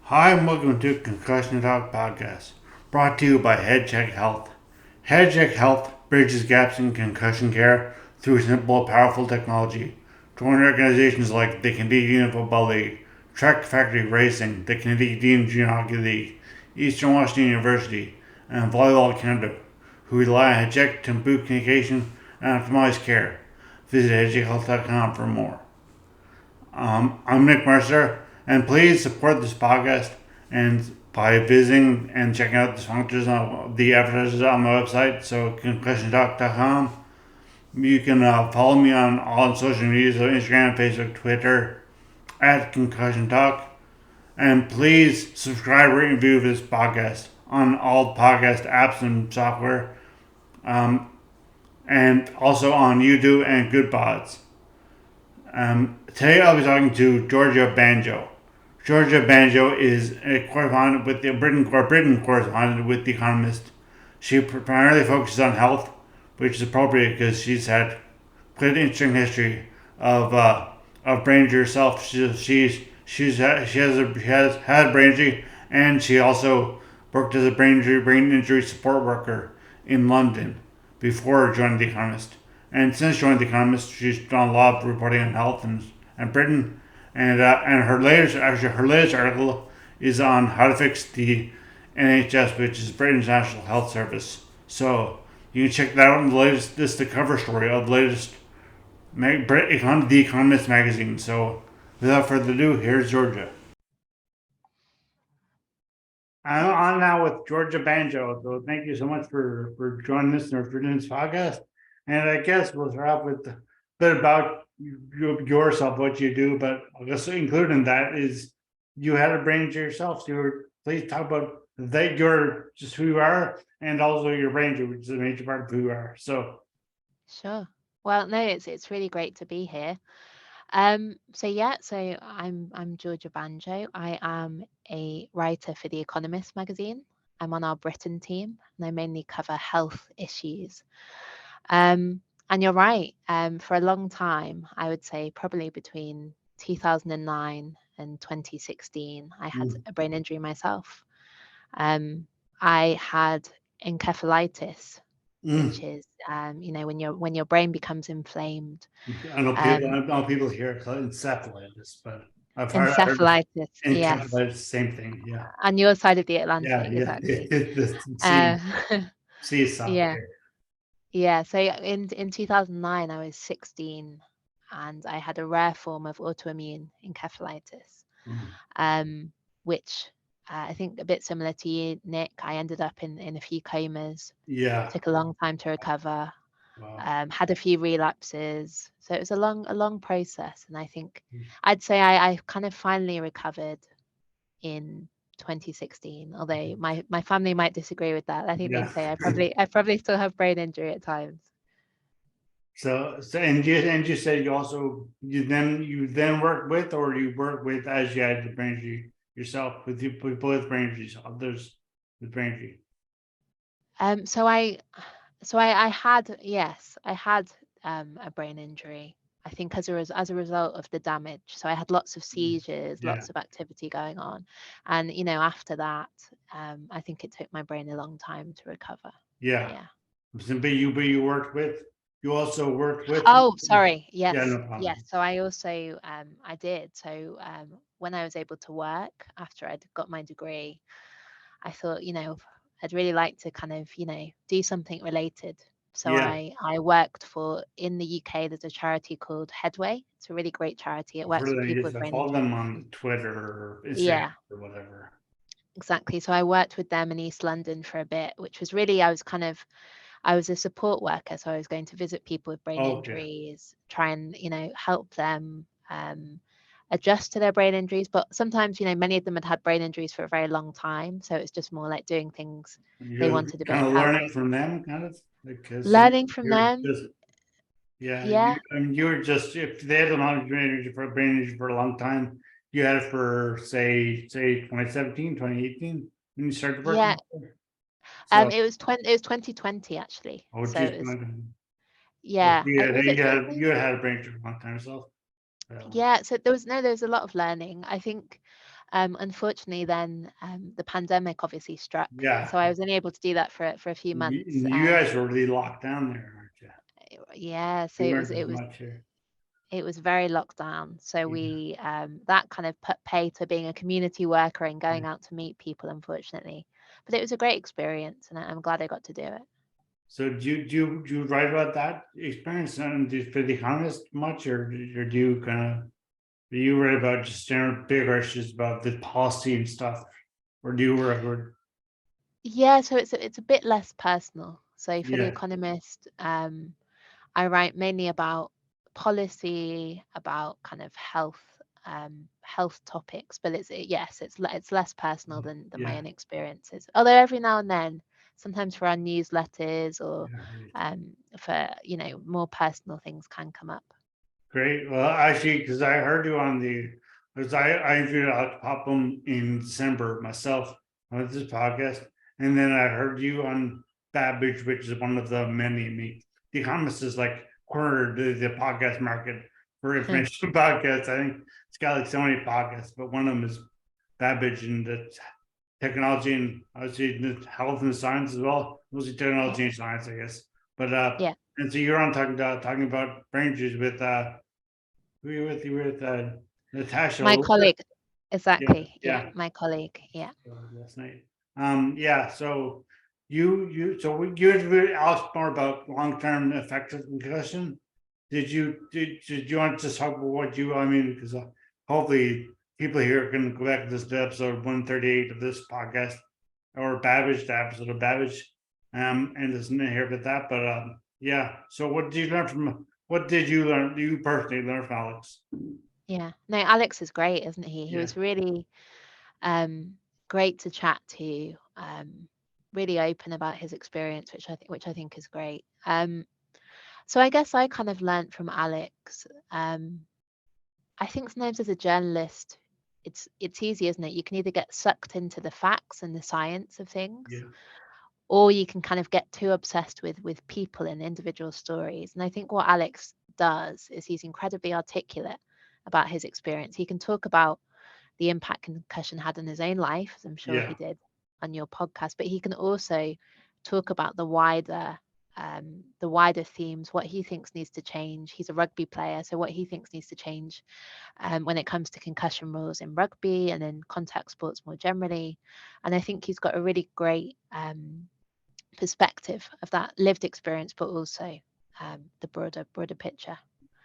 Hi, and welcome to Concussion Talk Podcast, brought to you by HeadCheck Health. HeadCheck Health bridges gaps in concussion care through simple, powerful technology. Join organizations like the Canadian Football League, Track Factory Racing, the Canadian Geogia League, Eastern Washington University, and Volleyball Canada, who rely on HeadCheck to improve communication and optimize care. Visit headcheckhealth.com for more. I'm Nick Mercer, and please support this podcast and by visiting and checking out the sponsors on the advertisers on my website. So concussiontalk.com. You can follow me on all social media, so Instagram, Facebook, Twitter, at Concussion Talk. And please subscribe, rate, and review this podcast on all podcast apps and software, and also on YouTube and Goodpods. Today I'll be talking to Georgia Banjo. Georgia Banjo is a correspondent with the Britain correspondent with the Economist. She primarily focuses on health, which is appropriate because she's had quite an interesting history of brain injury herself. She has had brain injury, and she also worked as a brain injury support worker in London before joining the Economist. And since joining the Economist, she's done a lot of reporting on health and Britain. And her latest article is on how to fix the NHS, which is Britain's National Health Service. So you can check that out in the latest. This is the cover story of the latest The Economist magazine. So without further ado, here's Georgia. I'm on now with Georgia Banjo. So thank you so much for joining us and for doing this podcast. And I guess we'll start off with a bit about yourself, what you do, but I guess included in that is you had a brain injury yourself. So please talk about that, you're just who you are, and also your brain injury, which is a major part of who you are. So Sure. Well, no, it's really great to be here. So I'm Georgia Banjo. I am a writer for The Economist magazine. I'm on our Britain team, and I mainly cover health issues. Um, and you're right. For a long time, I would say probably between 2009 and 2016, I had mm, a brain injury myself. Um, I had encephalitis, which mm. is when your brain becomes inflamed. I Um, know people here call it encephalitis, but I heard Encephalitis, yes, encephalitis, same thing. Yeah, on your side of the yeah, Atlantic, yeah. exactly. See, Uh, see, soft yeah, here. yeah. So in 2009, I was 16, and I had a rare form of autoimmune encephalitis, Mm. um, which I think a bit similar to you, Nick. I ended up in a few comas, Yeah. took a long time to recover, Wow. had a few relapses. So it was a long process, and I think I'd say I kind of finally recovered in 2016. Although my family might disagree with that. I think they'd Yeah. say I probably still have brain injury at times. So and you said you then work with, or you work with, as you had the brain injury yourself, with people with brain injuries, others with brain injury. Um, so I so I had, yes, I had a brain injury. I think as a result of the damage. So I had lots of seizures, Yeah. lots of activity going on, and after that, I think it took my brain a long time to recover. Yeah. Yeah. But you worked with, you also worked with. Oh, sorry. Yeah, Yes, no yes. problem. So I also I did. So when I was able to work after I'd got my degree, I thought, I'd really like to kind of, do something related. So Yeah, I worked for, in the UK, there's a charity called Headway. It's a really great charity. It I've heard works of with them. people Yes, with I brain follow them injury. on Twitter or Instagram Yeah, or whatever. exactly. So I worked with them in East London for a bit, which was really, I was a support worker. So I was going to visit people with brain Okay. injuries, try and, help them adjust to their brain injuries. But sometimes, many of them had brain injuries for a very long time. So it's just more like doing things they You're wanted a bit kind of of help learning with. from them, kind of, because Learning from you're them, just, yeah, yeah, you're just, if they had a lot of brain injury for a long time, you had it for say 2017, 2018 when you started yeah. working. So, It was 2020 actually. oh, So geez, it was, oh, yeah. you Was it had a brain injury for a long time yourself. Yeah, so there was a lot of learning. I think Unfortunately, then the pandemic obviously struck, Yeah. so I was only able to do that for a few months. You guys were really locked down there, aren't you? Yeah, so We it was weren't it as was much here. it was very locked down. So Yeah. we that kind of put pay to being a community worker and Yeah. going out to meet people, unfortunately. But it was a great experience, and I'm glad I got to do it. So do you write about that experience and for the Economist much, or do you kind of do you write about just general bigger issues about the policy and stuff, or do you work with Yeah, so it's a bit less personal. So for The yeah Economist, I write mainly about policy, about kind of health topics, but yes, it's less personal than my yeah own experiences. Although every now and then, sometimes for our newsletters or yeah right. for more personal things can come up. Great. Well, actually, because I heard you on the, because I interviewed Alix Popham in December myself on this podcast, and then I heard you on Babbage, which is one of the many. I mean, The Economist is like cornered the podcast market for information podcasts. I think it's got like so many podcasts, but one of them is Babbage, and the technology and obviously the health and science as well. Mostly Yeah, technology and science, I guess. But yeah. and so you're on talking about brain injuries with Natasha a My little bit. colleague, Yeah, exactly. Yeah, yeah. my colleague. Yeah. Last night. Yeah. So you interviewed Alex more about long term effects of concussion. Did you want to just talk about what you? I mean, because hopefully people here can go back to this episode 138 of this podcast or Babbage, the episode of Babbage, and listen to hear about that. But yeah. So what did you learn from? What did you learn? You personally learn from Alex? Yeah. No, Alex is great, isn't he? He Yeah. was really um, great to chat to, really open about his experience, which I think is great. So I guess I kind of learnt from Alex. I think sometimes as a journalist, it's easy, isn't it? You can either get sucked into the facts and the science of things, Yeah. or you can kind of get too obsessed with people and individual stories. And I think what Alex does is he's incredibly articulate about his experience. He can talk about the impact concussion had in his own life, as I'm sure he Yeah. did on your podcast, but he can also talk about the wider themes, what he thinks needs to change. He's a rugby player, so what he thinks needs to change when it comes to concussion rules in rugby and in contact sports more generally. And I think he's got a really great perspective of that lived experience, but also the broader picture.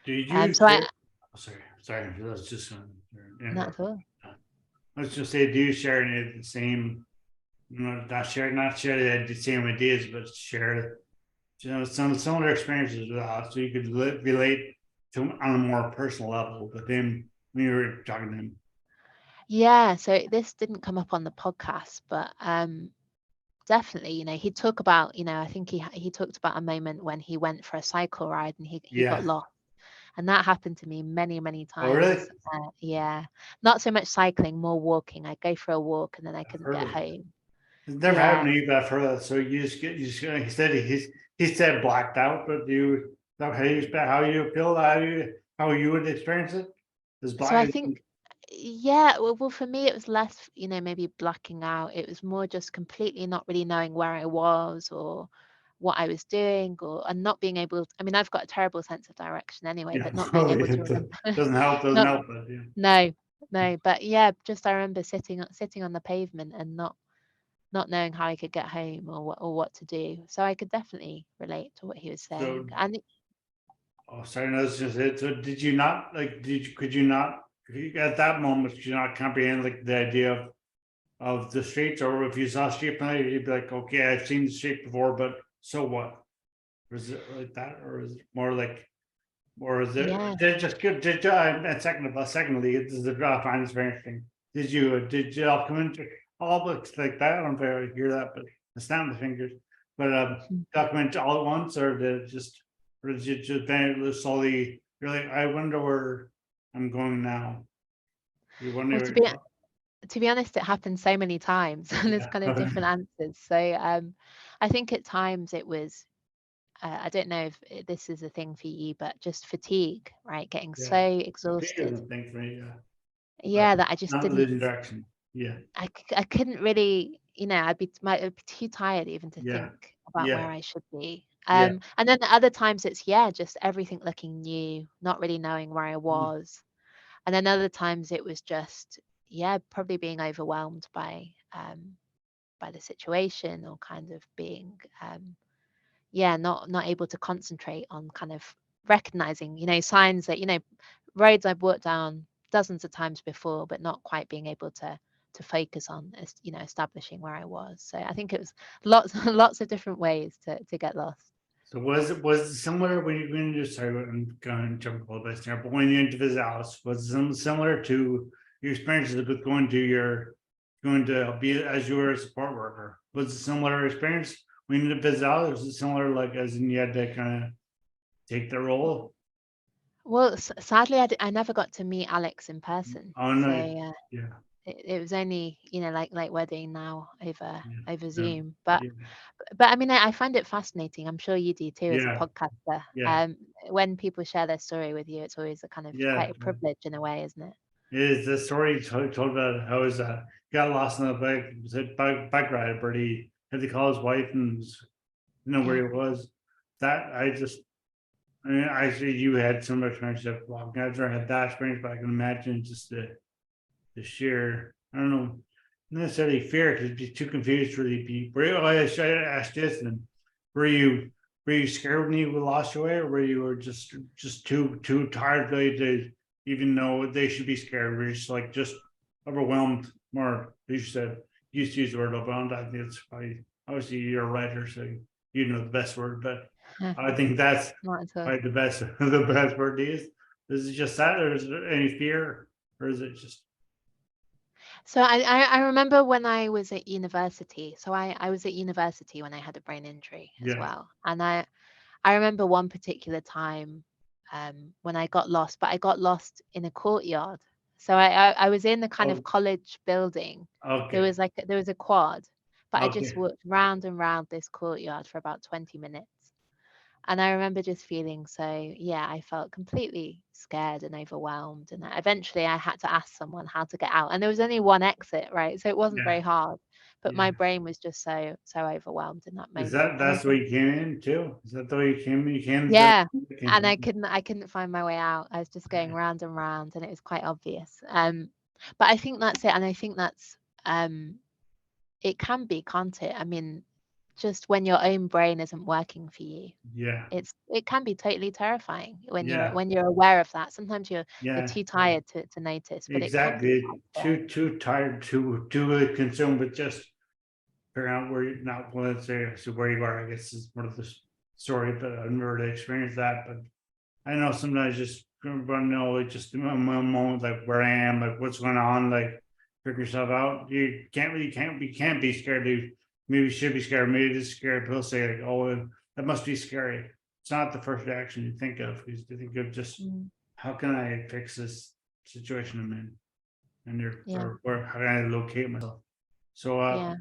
Did you So I share? Oh, sorry. I was just going to not at interrupt. all. I was just say, do you share any of the same? Not share the same ideas, but share some similar experiences with us, so you could relate to him on a more personal level with him when you were talking to him. Yeah, so this didn't come up on the podcast, but definitely, he'd talk about, I think he talked about a moment when he went for a cycle ride and he got Yeah. lost. And that happened to me many, many Oh, really? times. Yeah, not so much cycling, more walking. I'd go for a walk and then I I've couldn't heard get of it. home. It's never Yeah. happened to you, but I've heard that. So he said blacked out, but you that how you feel how you would experience it is So I black. think, yeah, well, for me, it was less, maybe blacking out. It was more just completely not really knowing where I was or what I was doing and not being able I mean, I've got a terrible sense of direction anyway, Yeah, but not being able to it remember. doesn't Not help. But yeah. No, no, but yeah, just I remember sitting on the pavement and not knowing how I could get home or what to do. So I could definitely relate to what he was saying. So And oh, sorry, no, that's just it. So did you not like? Could you not at that moment? Could you not comprehend like the idea of the streets, or if you saw a street plan, you'd be like, okay, I've seen the street before, but so what? Was it like that, or is it more like, or is yeah, it just good? Did you, and secondly, this is the draft. I find this very interesting. Did you all come into all books like that? I don't know if I hear that, but I snap my fingers. But hmm. document all at once, or did you just then slowly? You're like, I wonder where I'm going now. You Well, wonder, to be honest, it happened so many times, and there's yeah, kind of different answers. So I think at times it was. I don't know if this is a thing for you, but just fatigue, right? Getting so yeah. It exhausted. isn't a thing for me. Yeah, yeah, that I just not didn't. losing direction. Yeah, I couldn't really, I'd be too tired even to yeah, think about where yeah, I should be. yeah. And then the other times it's, yeah, just everything looking new, not really knowing where I Mm. was. And then other times it was just, yeah, probably being overwhelmed by the situation, or kind of being, yeah, not able to concentrate on kind of recognizing, signs that, roads I've walked down dozens of times before, but not quite being able to focus on, establishing where I was. So I think it was lots lots of different ways to get lost. So was it similar when you went into, sorry, I'm going to jump a little bit here, but when you went to visit Alice, was it similar to your experiences with going to be as you were a support worker? Was it similar experience when you went to visit Alice? Was it similar, like as in you had to kind of take the role? Well, sadly, I never got to meet Alex in person. Oh So no, yeah, it was only, like we're doing now yeah, over yeah, Zoom. But yeah, I mean, I find it fascinating. I'm sure you do too as a yeah, podcaster. yeah, When people share their story with you, it's always a kind of yeah. quite a privilege in a way, isn't it? Is the story told about how his got lost on the bike, was it bike ride, but he had to call his wife and where Yeah. he was. That I mean, I see you had some experience of walking. I've never had that experience, but I can imagine just the sheer, I don't know, not necessarily fear, because you'd be too confused for the people. Oh, I should ask this then. Were you were you scared when you lost your way, or were you just too tired really to even know they should be scared? Were you just like just overwhelmed? More, you said you used to use the word overwhelmed. I think it's probably, obviously you're a writer, so you know the best word, but I think that's Not at all. probably the best the best word to use. Is it just that, or is there any fear, or is it just So I remember when I was at university. So I was at university when I had a brain injury as yeah? well. And I remember one particular time, when I got lost, but I got lost in a courtyard. So I was in the kind of Oh, college building. okay, There was a quad, but I just okay, walked round and round this courtyard for about 20 minutes. And I remember just feeling so, yeah, I felt completely scared and overwhelmed. And eventually I had to ask someone how to get out. And there was only one exit, right? So it wasn't yeah, very hard. But yeah. my brain was just so overwhelmed in that Is moment. And I that's the think, way you came in too? Is that the way you came in? You came to yeah. And came, I couldn't find my way out. I was just going round and round, and it was quite obvious. But I think that's it. And I think that's, um it can be, can't it? I mean, just when your own brain isn't working for you, yeah, it can be totally terrifying yeah, when you're aware of that. Sometimes you're yeah, too tired to notice, but it can be exactly. quite scary. Too tired, too consumed with just figuring out where you not well, let's say so where you are. I guess is part of the story, but I've never really experienced that. But I know sometimes just want to know like just in my moment, like where I am, like what's going on, like figure yourself out. You can't be scared. You maybe you should be scared. Maybe just scared. People say like, oh, that must be scary. It's not the first action you think of. You think of just Mm, how can I fix this situation I'm in, and yeah, or how can I locate myself. So yeah.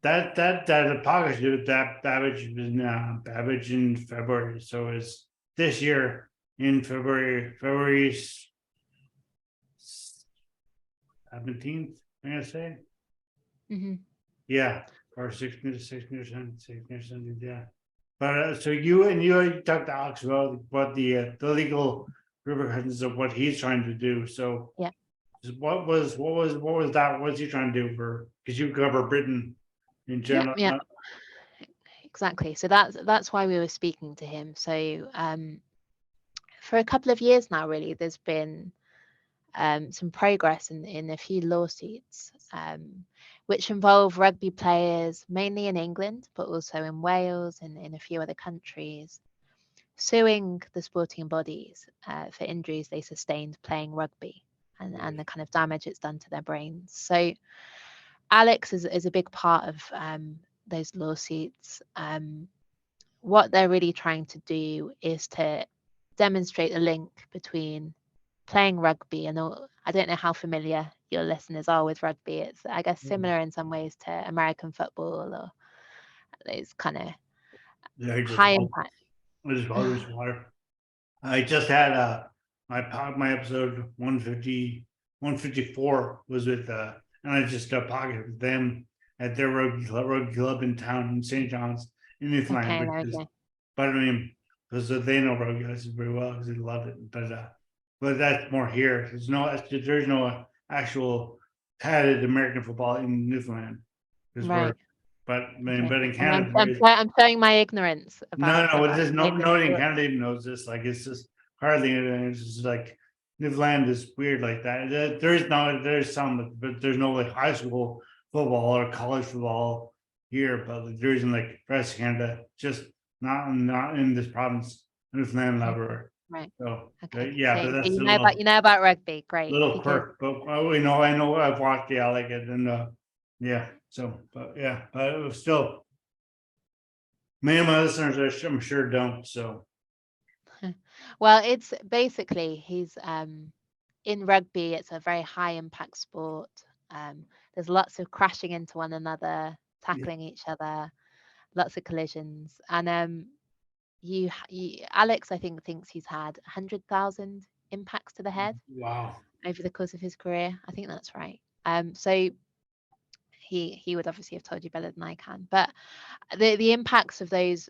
that apocalypse did that Babbage in February. So it's this year in February 17th, I'm gonna say. Hmm. Yeah, or 16th or something, yeah. But so you talked to Alex about what the legal repercussions of what he's trying to do. So Yeah, what was that? What's he trying to do for? Because you cover Britain in yeah, general. yeah. Exactly. So that's why we were speaking to him. So, for a couple of years now, really, there's been, some progress in a few lawsuits, which involve rugby players, mainly in England, but also in Wales and in a few other countries, suing the sporting bodies, for injuries they sustained playing rugby, and the kind of damage it's done to their brains. So Alex is a big part of, those lawsuits. What they're really trying to do is to demonstrate a link between playing rugby and all. I don't know how familiar your listeners are with rugby. It's, I guess, similar in some ways to American football, or those kind of Yeah, high impact. I just water. I just had my episode 154 was with and I just pocketed them at their rugby club in town in St. John's in Newfoundland, Okay, which there we is, go. but I mean, because they know rugby very well because they love it. But that's more here. There's no actual padded American football in Newfoundland because Right. Okay. but in I'm Canada there I'm is. I'm showing my ignorance No, about no, it's just Canadian nobody in sport. Canada even knows this. Like it's just hardly anything. It's just like Newfoundland is weird like that. There's some, but there's no like high school football or college football here, but like, there isn't like the rest of Canada, just not in this province, Newfoundland and Okay. Labrador. Right. So Okay. yeah, So but that's you a know about rugby. Great. little Because quirk. But I know I've watched. Yeah, I like it, and yeah. So, but yeah, but it was still many of my listeners, I'm sure don't. So well, it's basically he's in rugby, it's a very high impact sport. There's lots of crashing into one another, yeah, tackling each other, lots of collisions. And Alex, I think, thinks he's had 100,000 impacts to the head wow. over the course of his career. I think that's right. So he would obviously have told you better than I can. But the impacts of those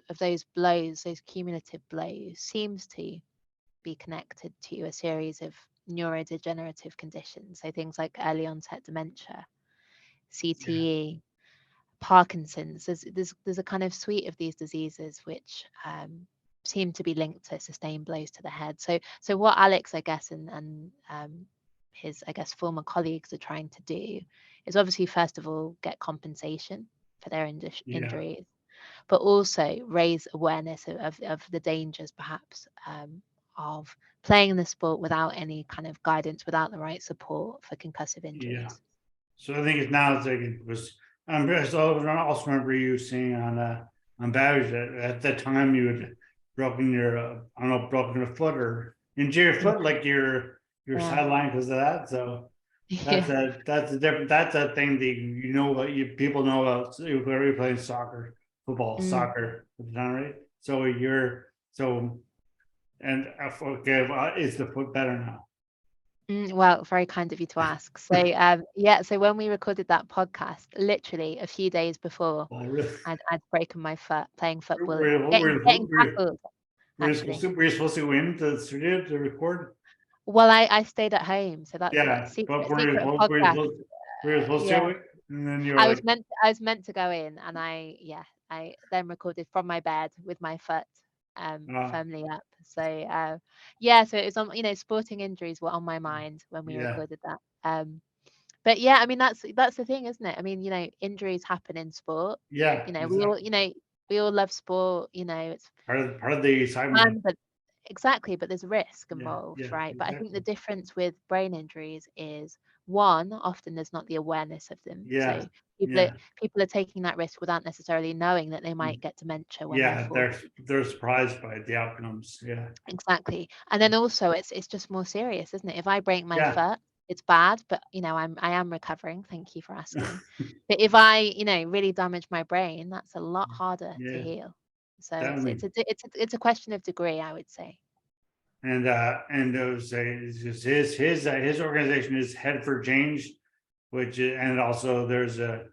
blows, those cumulative blows, seems to be connected to a series of neurodegenerative conditions. So things like early onset dementia, Yeah, CTE, Parkinson's. There's a kind of suite of these diseases which seem to be linked to sustained blows to the head. So what Alex, I guess, and his, I guess, former colleagues are trying to do is obviously first of all get compensation for their yeah, injuries, but also raise awareness of the dangers perhaps of playing the sport without any kind of guidance, without the right support for concussive yeah. injuries. So I think it's now it's like it was. I also remember you saying on Babbage that at that time you had broken your I don't know, broken your foot or injured your Yeah, foot, like your yeah, sideline because of that. So yeah. that's a different that's a thing that you know what you people know about whoever you're playing Mm. soccer at the time, right? So so and okay, well, is the foot better now? Well, very kind of you to ask. So, yeah, so when we recorded that podcast, literally a few days before, Well, really, I'd broken my foot playing football, were, getting were, tackled, actually. were you supposed to go in to the studio to record? Well, I stayed at home, so that's what Yeah, but secret podcast. were you supposed Yeah, to? And then you were like, I was meant to go in, and I then recorded from my bed with my foot uh, firmly up. So yeah, so it was on, sporting injuries were on my mind when we yeah, recorded that. But yeah, I mean that's the thing, isn't it? I mean, injuries happen in sport. yeah, We all, exactly. we all love sport, it's Part of the assignment. fun, but exactly, but there's risk Yeah, involved, yeah, right? But I think the exactly. difference with brain injuries is one, often there's not the awareness of them. Yeah, So people are, yeah, people are taking that risk without necessarily knowing that they might mm, get dementia when they're yeah. 40. They're surprised by the outcomes. Yeah, Exactly. And then also it's just more serious, isn't it? If I break my yeah, foot, it's bad, but I am recovering. Thank you for asking. But if I, really damage my brain, that's a lot harder to yeah, heal. So definitely. it's a question of degree, I would say. And it was it's just his organization is Head for Change, and also there's a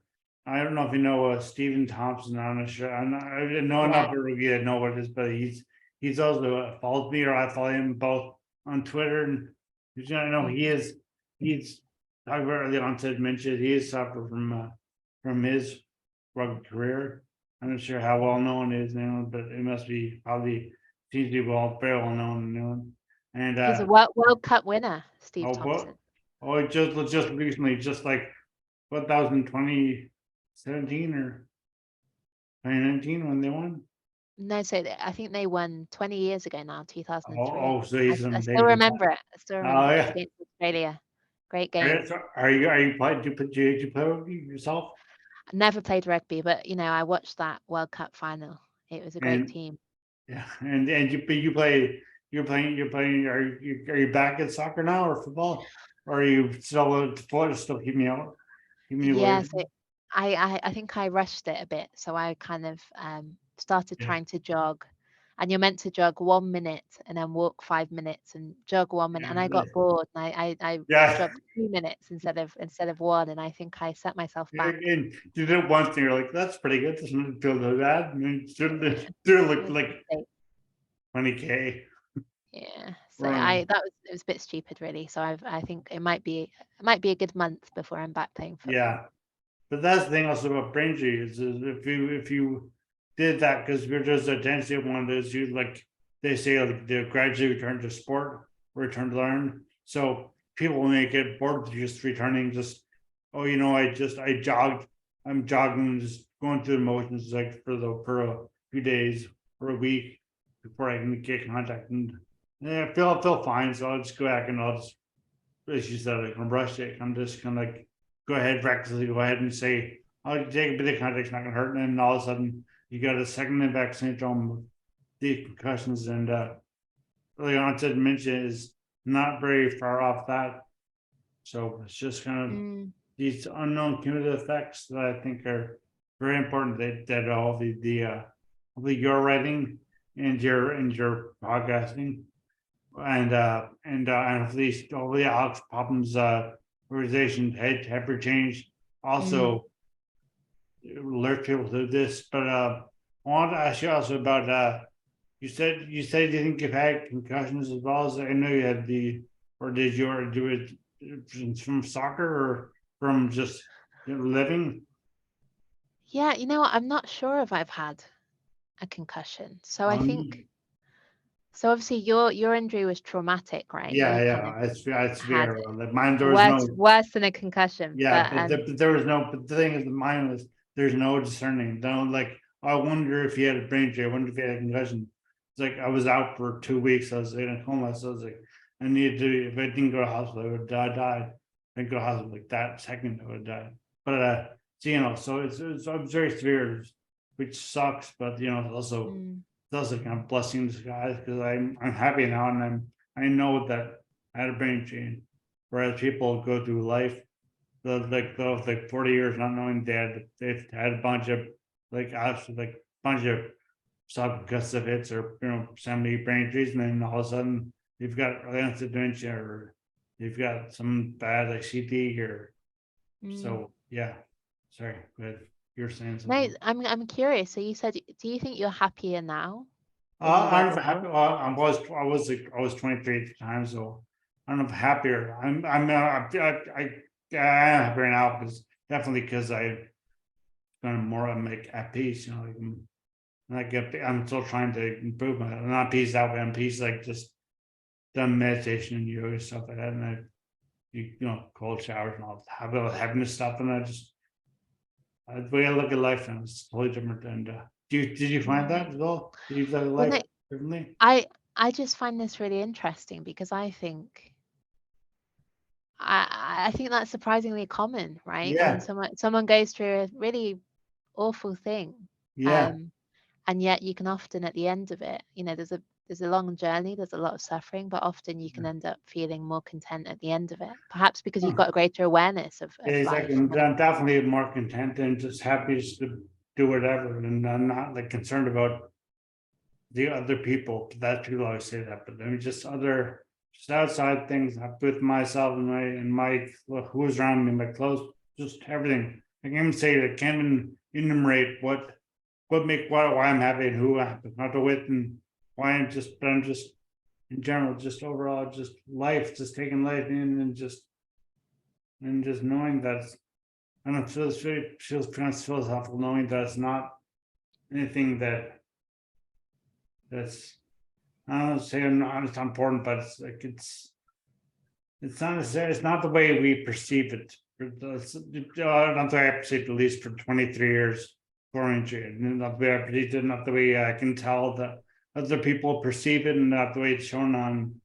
I don't know if you know Stephen Thompson. I'm not sure. I didn't know Yeah. enough to really know what it is, but he's also followed me or I follow him both on Twitter and I know Mm. he's talking about early onset dementia. He has suffered from his rugby career. I'm not sure how well known it is now, but it must be probably seems to be very well known and known. And He's a World Cup winner, Steve oh, what? Thompson. Oh, it just recently, just like what that was in 2017 or 2019 when they won. No, so I think they won 20 years ago now, 2003. So I he's still amazing. remember it. I still Oh remember it. It was yeah. against Australia. Great game. Are you playing? Did you play rugby yourself? I never played rugby, but I watched that World Cup final. It was a great And team. yeah, and you play. You're playing. Are you back at soccer now or football? Or are you still keeping you out, keeping you away? Yeah, so I think I rushed it a bit. So I kind of started Yeah, trying to jog. and you're meant to jog 1 minute and then walk 5 minutes and jog 1 minute. And I got bored and I yeah. jogged 2 minutes instead of one, and I think I set myself back. And you did it once and you're like, that's pretty good. Doesn't feel that bad. And then do It look was a like mistake. 20K Yeah. So running. it was a bit stupid really. So I think it might be a good month before I'm back playing football. Yeah. But that's the thing also about brain injury is if you did that because we're just a tendency of one of those you like they say like the gradually return to sport, return to learn. So people when they get bored with just returning, just oh I jogged, I'm jogging, just going through the motions like for a few days or a week before I can get contact and yeah, I feel fine. So I'll just go back and I'll just as you said, like on brush it, I'm just gonna like go ahead, recklessly go ahead and say, I'll take a bit of contact, it's not gonna hurt. And then all of a sudden you got a second impact syndrome with the concussions and early onset dementia is not very far off that. So it's just kind of Mm, these unknown cumulative effects that I think are very important that all the your writing and your podcasting and hopefully Alix Popham's organization head for change mm. also alert people to this. But I want to ask you also about you said you think you've had concussions as well as I know you had or did you or do it from soccer or from just living? Yeah, I'm not sure if I've had a concussion. So I think Um, so obviously your injury was traumatic, right? You kind of yeah, it's had fair. Like mine, there was worse no. worse than a concussion. Yeah, But but there was no. But the thing is, mine was there's no discerning. No, like I wonder if he had a brain injury. I wonder if he had a concussion. It's like I was out for 2 weeks. I was in a coma. So I was like, I needed to. If I didn't go to hospital, I would die. Died. I didn't go to hospital like that second. I would have died. But so so it's very severe, which sucks. But mm, it's also kind of blessing in disguise because I'm happy now and I know that I had a brain injury. Whereas people go through life those like 40 years not knowing they've had a bunch of like actually like bunch of subconcussive hits or semi brain injuries and then all of a sudden you've got early onset dementia or you've got some bad like CT or mm. so yeah. Sorry, go ahead. You're saying No, something. I'm curious. So you said, do you think you're happier now than you were I'm happy. before? I was 23 at the time, so I don't know if happier. I am happier now because definitely because I kind of more I'm like at peace, I'm still trying to improve my I'm not peace that way. I'm peace like just done meditation and yoga stuff like that, and cold showers and all have a happiness stuff, and the way I look at life now is totally different. And did you find Mm. that as well? Did you look at Well, no, life differently? I I just find this really interesting because I think that's surprisingly common, right? When Yeah, someone goes through a really awful thing, yeah. um, and yet you can often at the end of it, there's a long journey, there's a lot of suffering, but often you can end up feeling more content at the end of it, perhaps because you've Huh. got a greater awareness Yeah, of exactly. life and I'm what it can be. definitely more content and just happy just to do whatever, and I'm not like concerned about the other people. That people always say that, but I mean, just outside things with myself and my who's around me, my clothes, just everything. I can even say that can't even enumerate why I'm happy and who I'm not with and why I'm just in general, just overall, just life, just taking life in and just knowing that I don't know, feels kind of philosophical knowing that it's not anything that's I don't say it's not important, but it's like it's not necessarily it's not the way we perceive it. Not the way I perceived it, at least for 23 years foreign trade. Not the way I perceived it, not the way I can tell that other people perceive it, and not the way it's shown on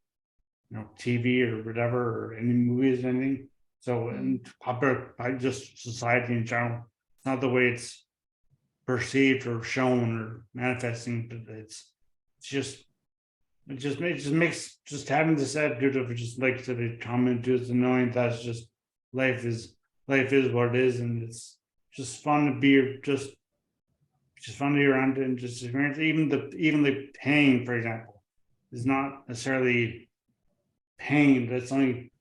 TV or whatever, or any movies or anything. So Mm. and popular by just society in general. It's not the way it's perceived or shown or manifesting, but it just makes just having this attitude of just like to the comment to knowing that's just life is life is what it is and it's just fun to be just just wander around and just experience even the pain, for example, is not necessarily pain. That's only.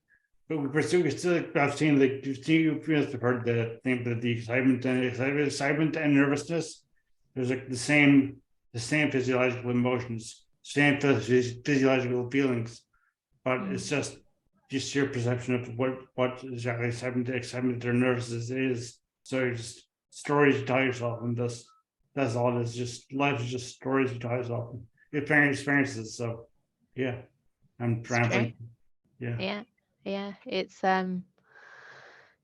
But we still. I've seen like you've heard the thing that the excitement and nervousness. There's like the same physiological emotions, same physiological feelings, but it's just your perception of what exactly excitement or nervousness is. So you're just stories you tell yourself, and that's all it is. Just life is just stories you tell yourself, experiences. So yeah, I'm It's true. rambling. Yeah, Yeah.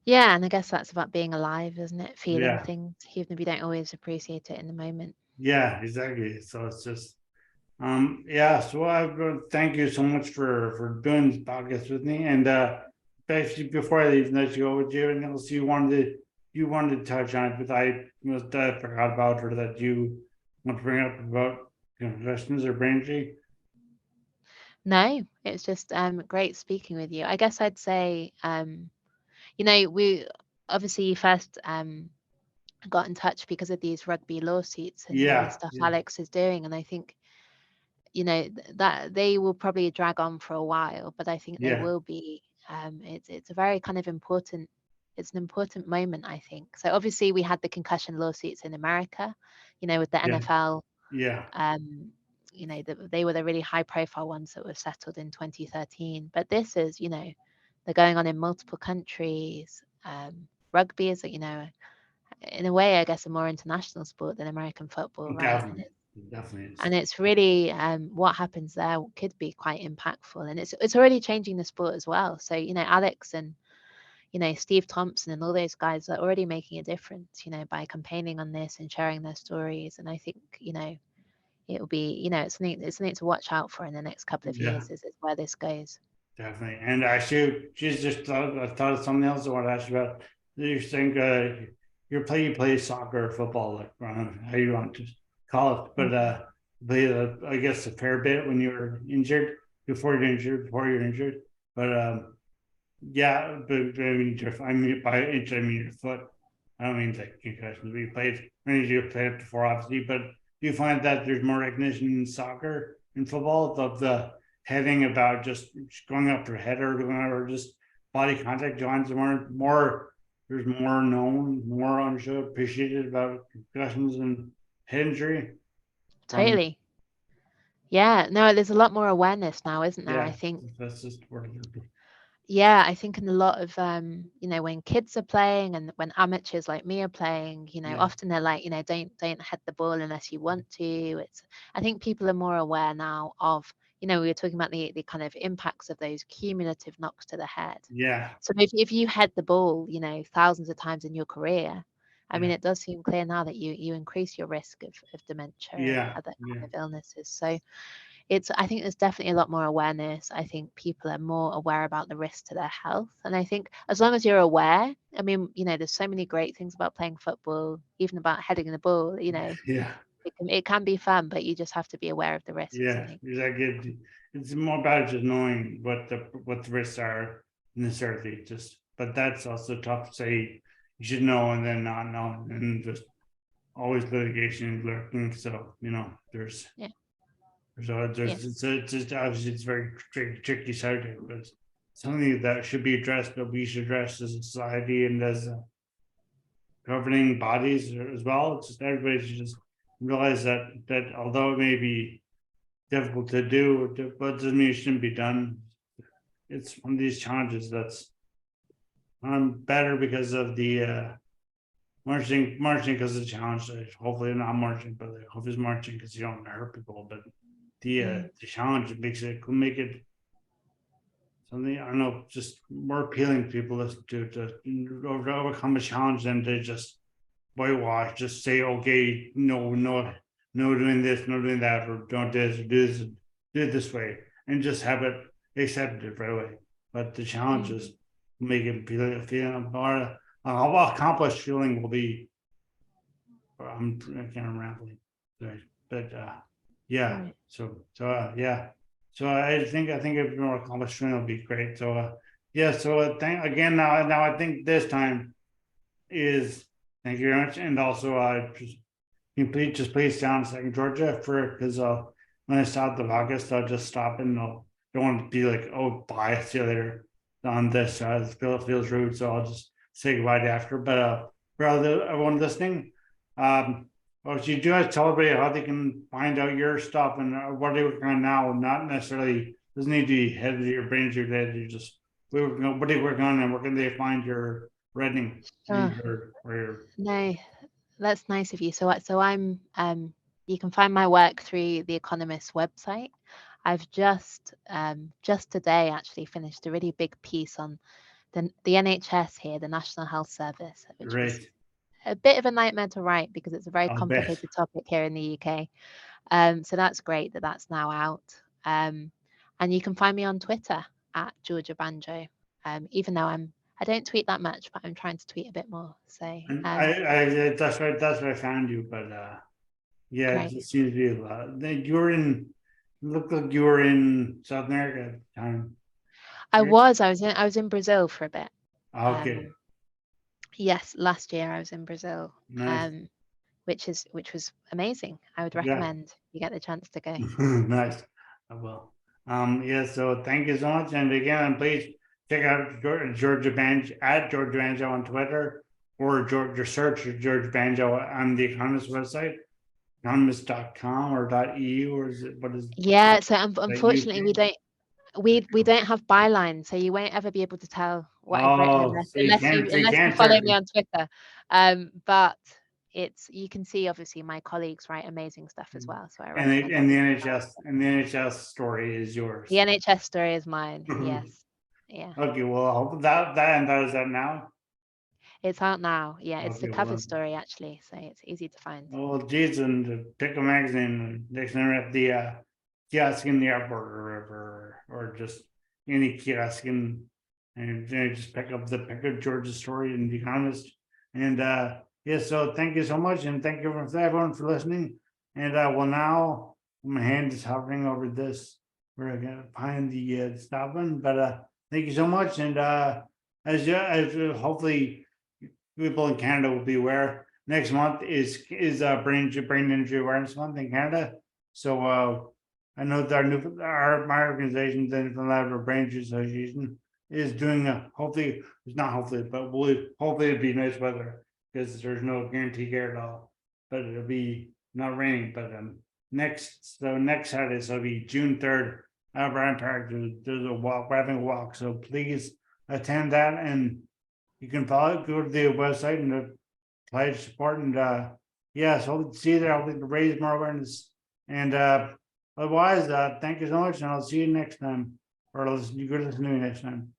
Yeah, and I guess that's about being alive, isn't it? Feeling yeah, things, even if you don't always appreciate it in the moment. yeah, exactly. So it's just yeah, so I thank you so much for doing this podcast with me. And basically, before I leave, let you go, would you have anything else you wanted to touch on, but I forgot about, or that you want to bring up about concussions or brain injury? No, it's just great speaking with you. I guess I'd say, we obviously first got in touch because of these rugby lawsuits and all the Yeah, stuff yeah, Alex is doing, and I think that they will probably drag on for a while, but I think they yeah, will be. It's a very kind of important. It's an important moment, I think. So obviously we had the concussion lawsuits in America, with the yeah, NFL. yeah, Um, they were the really high profile ones that were settled in 2013. But this is, they're going on in multiple countries. Rugby is, in a way, I guess, a more international sport than American football, right? And definitely, definitely is. and it's really what happens there could be quite impactful, and it's already changing the sport as well. So Alex and Steve Thompson and all those guys are already making a difference, by campaigning on this and sharing their stories. And I think it will be it's something to watch out for in the next couple of Yeah. years. Is where this goes. Definitely. And actually, just I thought of something else I want to ask you about. You think you play soccer or football, like I don't know how you want to call it, but Mhm. play I guess a fair bit when you were injured, before you're injured. But yeah, but I mean by injured I mean your foot. I don't mean like concussions. We played, I mean you played it before, obviously, but do you find that there's more recognition in soccer and football of the heading about just going up to a header or just body contact joints more there's more known, more understood, appreciated about concussions and head injury from Totally. Yeah. No, there's a lot more awareness now, isn't there? I yeah, think. that's just where Yeah, I think in a lot of when kids are playing and when amateurs like me are playing, yeah, often they're like, don't head the ball unless you want to. I think people are more aware now of, we were talking about the kind of impacts of those cumulative knocks to the head. yeah, So if you head the ball, thousands of times in your career, I mean, yeah, it does seem clear now that you increase your risk of dementia and yeah, other yeah, kind of illnesses. So I think there's definitely a lot more awareness. I think people are more aware about the risk to their health. And I think as long as you're aware, I mean, there's so many great things about playing football, even about heading the ball, yeah. it can be fun, but you just have to be aware of the risks, I Yeah, think. exactly. It's more about just knowing what the risks are necessarily. Just, but that's also tough to say. You should know and then not know, and just always litigation lurking. So Yeah. Yeah. there's it's just obviously it's very tricky subject, but it's something that should be addressed. That we should address as a society and as governing bodies as well. It's just everybody should just realize that although it may be difficult to do, but doesn't mean it shouldn't be done. It's one of these challenges that's better because of the marching because of the challenge. Hopefully not marching, but I hope it's marching because you don't want to hurt people. But Mm. the challenge makes it could make it something I don't know, just more appealing to people to overcome a challenge than to just whitewash, just say okay, no doing this, no doing that, or don't do this, or do it this way, and just have it accepted right away. But the Mm. challenges make it feeling more accomplished feeling will be. I can't rambling, but yeah. Right. Yeah. So I think a more accomplished feeling will be great. So yeah. So thank again now I think this time is thank you very much, and also just can you please stay on a second, Georgia, because when I stop the podcast, I'll just stop and I'll don't want to be like, oh, bye, see you later on this. It feels rude, so I'll just say goodbye after. But for everyone listening, you do have to tell everybody how they can find out your stuff and what they working on now. Not necessarily doesn't need to be head of your brains your head. You just what are you working on and where can they find your writing and your No, that's nice of you. So I'm you can find my work through the Economist website. I've just today actually finished a really big piece on the NHS here, the National Health Service, which was great. a bit of a nightmare to write because it's a very I'll bet. complicated topic here in the UK. So that's great that that's now out. And you can find me on Twitter at Georgia Banjo. Even though I don't tweet that much, but I'm trying to tweet a bit more. So And I that's right. That's where I found you. But yeah, it great. just seems to be a lot. You were in. Looked like you were in South America at the time. I Right? was in Brazil for a bit. Okay, Yes, last year I was in Brazil. nice. Which was amazing. I would Yeah, recommend you get the chance to go. nice. I will. Yeah. So thank you so much. And again, please check out Georgia Banjo at Georgia Banjo on Twitter or Georgia search Georgia Banjo on the Economist website, economist.com or .eu or is it what is Yeah, so that unfortunately we don't have bylines, so you won't ever be able to tell what I've written Oh, so you can't unless you search follow me it. on Twitter. But you can see obviously my colleagues write amazing stuff as well, so I And recommend the everyone. NHS story is The yours. NHS story is mine. Yes. Yeah. Okay, well, I hope that is that now. It's out now. Yeah, it's the Okay, cover well, story actually, so it's easy to find. well, geez, and pick a magazine, dictionary at the kiosk in the airport or just any kiosk and just pick up George's story in the Economist. And yeah, so thank you so much, and thank you everyone for listening. And well, now my hand is hovering over this. We're gonna find the stop button, but thank you so much, and as hopefully people in Canada will be aware. Next month is brain injury awareness month in Canada. So I know that my organization, the Newfoundland Brain Injury Association, is doing hopefully it's not hopefully, but hopefully it'll be nice weather because there's no guarantee here at all. But it'll be not raining. But next Saturday, so it'll be June 3rd at Bryan Park. There's a walk, we're having a walk. So please attend that and you can go to the website and apply to support and yeah, so see you there. I'll raise more awareness. And otherwise, thank you so much, and I'll see you next time. Or you go listen to me next time.